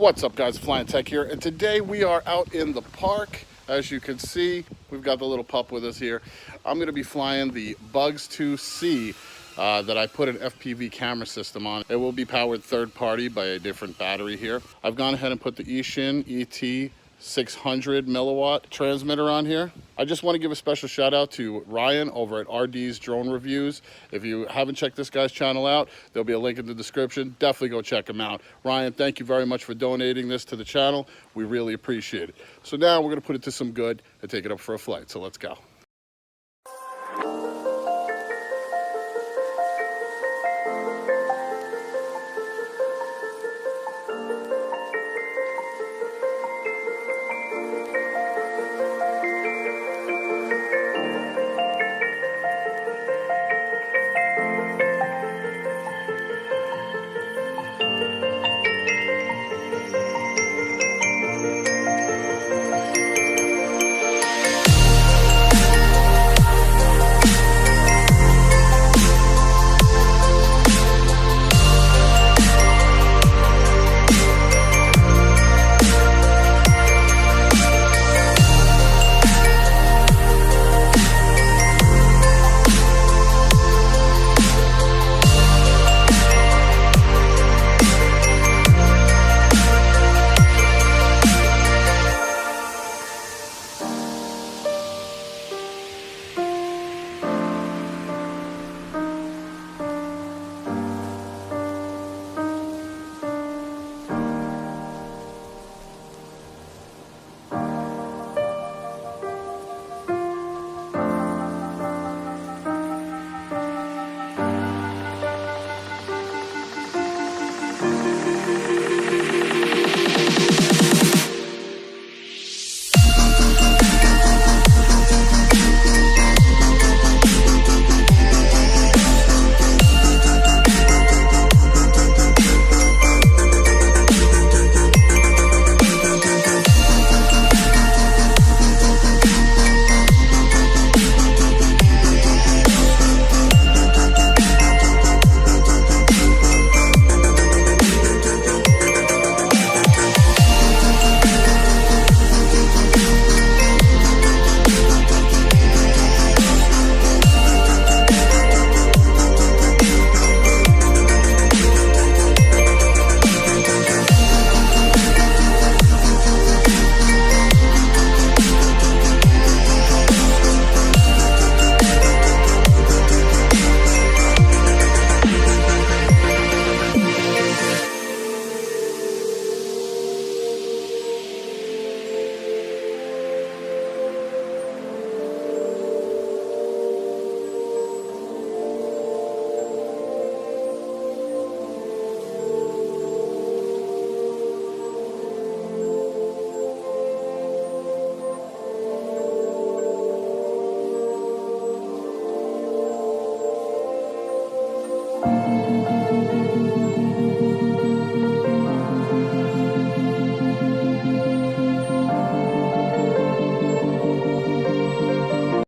What's up, guys? Flyin Tech here, and today we are out in the park. As you can see, we've got the little pup with us here. I'm going to be flying the Bugs 2C that I put an FPV camera system on. It will be powered third party by a different battery here. I've gone ahead and put the Ishin ET 600 milliwatt transmitter on here. I just want to give a special shout out to Ryan over at RD's Drone Reviews. If you haven't checked this guy's channel out, there'll be a link in the description. Definitely go check him out. Ryan, thank you very much for donating this to the channel. We really appreciate it. So now we're going to put it to some good and take it up for a flight. So let's go.